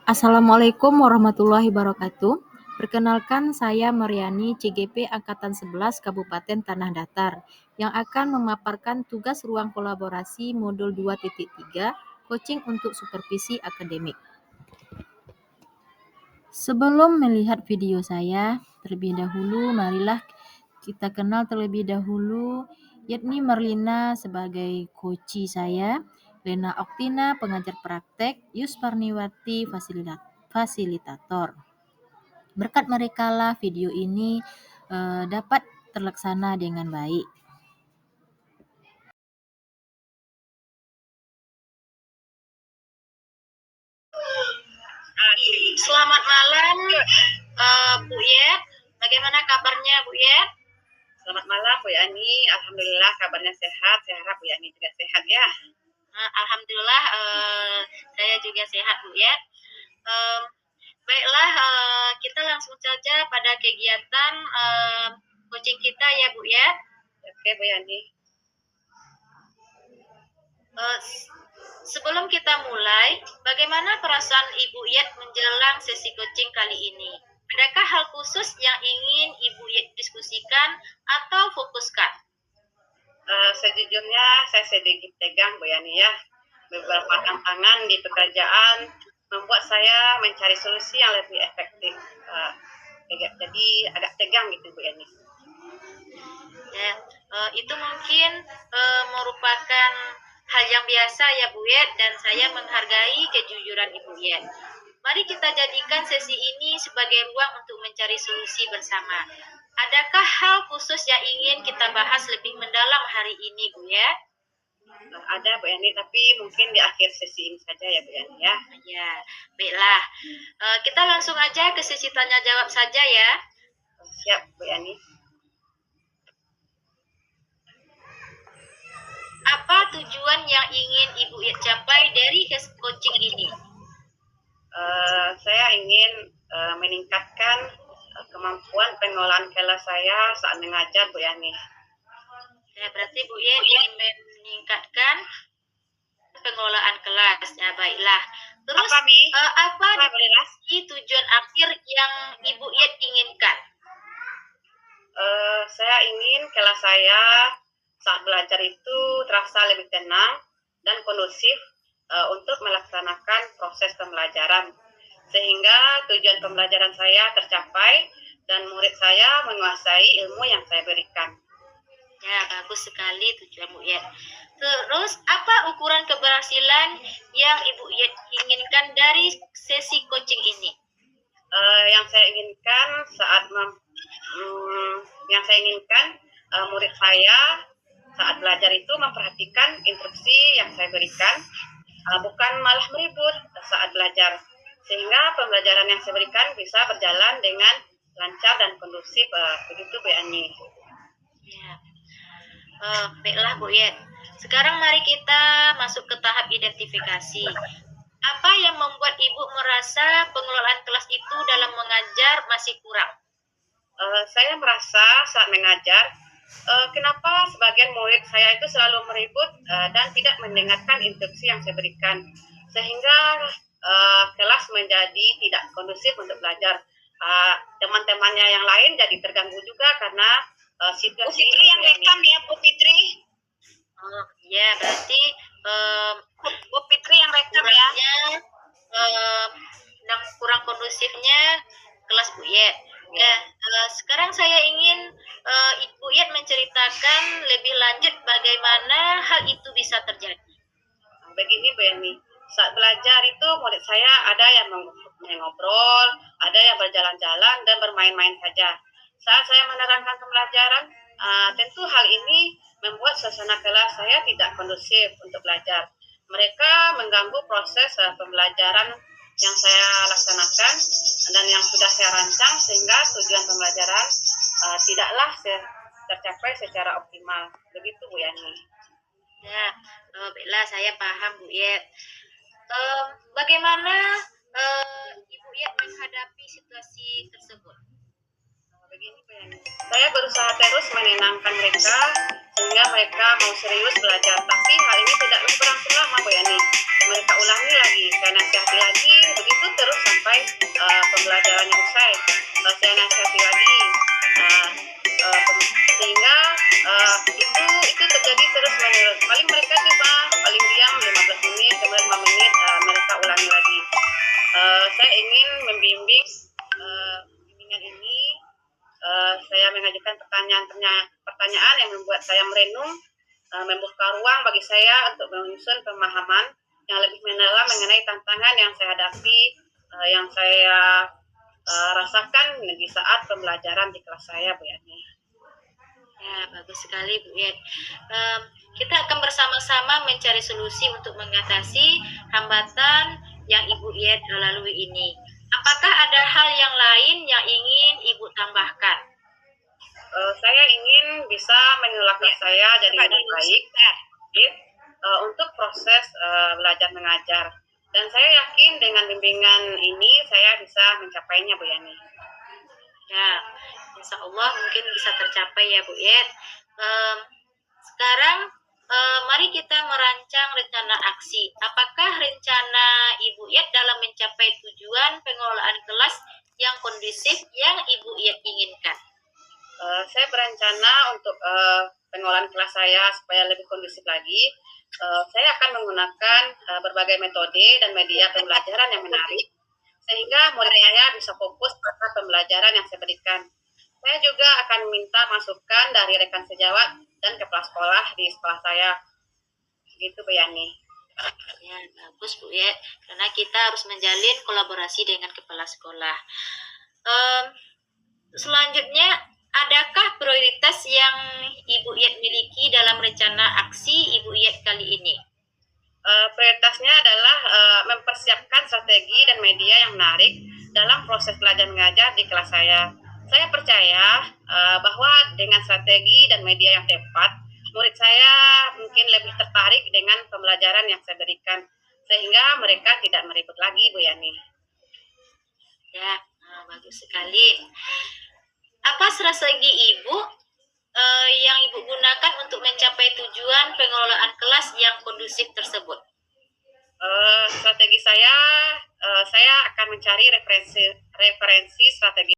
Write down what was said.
Assalamualaikum warahmatullahi wabarakatuh. Perkenalkan, saya Mariani, CGP Angkatan 11 Kabupaten Tanah Datar, yang akan memaparkan tugas ruang kolaborasi modul 2.3, coaching untuk supervisi akademik. Sebelum melihat video saya, terlebih dahulu marilah kita kenal terlebih dahulu yakni Marlina sebagai coachi saya, Lena Oktina pengajar praktek, Yus Parniwati fasilitator. Berkat mereka lah video ini dapat terlaksana dengan baik. Selamat malam, Bu Yet. Bagaimana kabarnya, Bu Yet? Selamat malam, Bu Yani. Alhamdulillah kabarnya sehat. Saya harap Bu Yani juga sehat ya. Alhamdulillah, saya juga sehat, Bu Yet. Baiklah, kita langsung saja pada kegiatan coaching kita ya, Bu Yet. Oke, Bu Yani. Sebelum kita mulai, bagaimana perasaan Ibu Yet menjelang sesi coaching kali ini? Adakah hal khusus yang ingin Ibu Yet diskusikan atau fokuskan? Sejujurnya saya sedikit tegang, Bu Yani ya. Beberapa tantangan di pekerjaan membuat saya mencari solusi yang lebih efektif. Jadi agak tegang gitu, Bu Yani. Ya, itu mungkin merupakan hal yang biasa ya Bu Yet, dan saya menghargai kejujuran Ibu Yet. Mari kita jadikan sesi ini sebagai ruang untuk mencari solusi bersama. Adakah hal khusus yang ingin kita bahas lebih mendalam hari ini, Bu Yet? Ada, Bu Yani, tapi mungkin di akhir sesi ini saja ya, Bu Yani ya. Ya, baiklah. Kita langsung aja ke sesi tanya jawab saja ya. Siap, Bu Yani. Apa tujuan yang ingin Ibu Yet capai dari coaching ini? Saya ingin meningkatkan kemampuan pengelolaan kelas saya saat mengajar, Bu Yani. Ya, berarti Bu Yet ingin meningkatkan pengelolaan kelas. Ya, baiklah. Terus apa tujuan akhir yang Ibu Yet inginkan? Saya ingin kelas saya saat belajar itu terasa lebih tenang dan kondusif untuk melaksanakan proses pembelajaran, sehingga tujuan pembelajaran saya tercapai dan murid saya menguasai ilmu yang saya berikan. Ya, bagus sekali tujuan Bu Yet. Terus, apa ukuran keberhasilan yang Ibu Yet inginkan dari sesi coaching ini? Yang saya inginkan murid saya saat belajar itu memperhatikan instruksi yang saya berikan, bukan malah meribut saat belajar, sehingga pembelajaran yang saya berikan bisa berjalan dengan lancar dan kondusif. Begitu, Bu Yani. Ya. Baiklah Bu Yet. Sekarang mari kita masuk ke tahap identifikasi. Apa yang membuat Ibu merasa pengelolaan kelas itu dalam mengajar masih kurang? Saya merasa saat mengajar, kenapa sebagian murid saya itu selalu meribut dan tidak mendengarkan instruksi yang saya berikan, sehingga kelas menjadi tidak kondusif untuk belajar. Teman-temannya yang lain jadi terganggu juga karena situasi. Bu Fitri yang rekam ya, Bu Fitri. Oh ya, berarti Bu Fitri yang rekam ya. Kurang kondusifnya kelas Bu Yet. Ya, sekarang saya ingin Ibu Yet menceritakan lebih lanjut bagaimana hal itu bisa terjadi. Begini Bu Yani, saat belajar itu murid saya ada yang mengobrol, ada yang berjalan-jalan dan bermain-main saja. Saat saya menerangkan pembelajaran, tentu hal ini membuat suasana kelas saya tidak kondusif untuk belajar. Mereka mengganggu proses pembelajaran yang saya laksanakan dan yang sudah saya rancang, sehingga tujuan pembelajaran tidaklah tercapai secara optimal. Begitu Bu Yani. Ya, baiklah, saya paham Bu Yet. Bagaimana Ibu Yet menghadapi situasi tersebut? Begini Bu Yani, saya berusaha terus menenangkan mereka sehingga mereka mau serius belajar, tapi hal ini tidak berlangsung lama Bu Yani. Mereka ulangi lagi, saya nasihati lagi, begitu terus sampai pembelajarannya usai. Saya nasihati lagi, sehingga itu terjadi terus menerus. Paling mereka cuma paling diam 15 menit, kemudian 5 menit mereka ulangi lagi. Saya ingin membimbing bimbingan ini. Saya mengajukan pertanyaan yang membuat saya merenung, membuka ruang bagi saya untuk menyusun pemahaman yang lebih mendalam mengenai tantangan yang saya hadapi, yang saya rasakan di saat pembelajaran di kelas saya, Bu Yani. Ya, bagus sekali Bu Yet. Kita akan bersama-sama mencari solusi untuk mengatasi hambatan yang Ibu Yet lalui ini. Apakah ada hal yang lain yang ingin Ibu tambahkan? Saya ingin bisa mengelola saya jadi lebih baik untuk proses belajar mengajar. Dan saya yakin dengan bimbingan ini saya bisa mencapainya, Bu Yani. Ya, insya Allah mungkin bisa tercapai ya Bu Yet. Sekarang mari kita merancang rencana aksi. Apakah rencana Ibu Yet dalam mencapai tujuan pengelolaan kelas yang kondusif yang Ibu Yet inginkan? Saya berencana untuk pengelolaan kelas saya supaya lebih kondusif lagi. Saya akan menggunakan berbagai metode dan media pembelajaran yang menarik, sehingga murid saya bisa fokus pada pembelajaran yang saya berikan. Saya juga akan minta masukan dari rekan sejawat dan kepala sekolah di sekolah saya. Gitu, Bu Yani. Ya, bagus Bu ya. Karena kita harus menjalin kolaborasi dengan kepala sekolah. Selanjutnya, adakah prioritas yang Ibu Yet miliki dalam rencana aksi Ibu Yet kali ini? Prioritasnya adalah mempersiapkan strategi dan media yang menarik dalam proses belajar mengajar di kelas saya. Saya percaya bahwa dengan strategi dan media yang tepat, murid saya mungkin lebih tertarik dengan pembelajaran yang saya berikan, sehingga mereka tidak meribut lagi, Bu Yani. Ya, bagus sekali. Apa strategi Ibu yang Ibu gunakan untuk mencapai tujuan pengelolaan kelas yang kondusif tersebut? Strategi saya akan mencari referensi strategi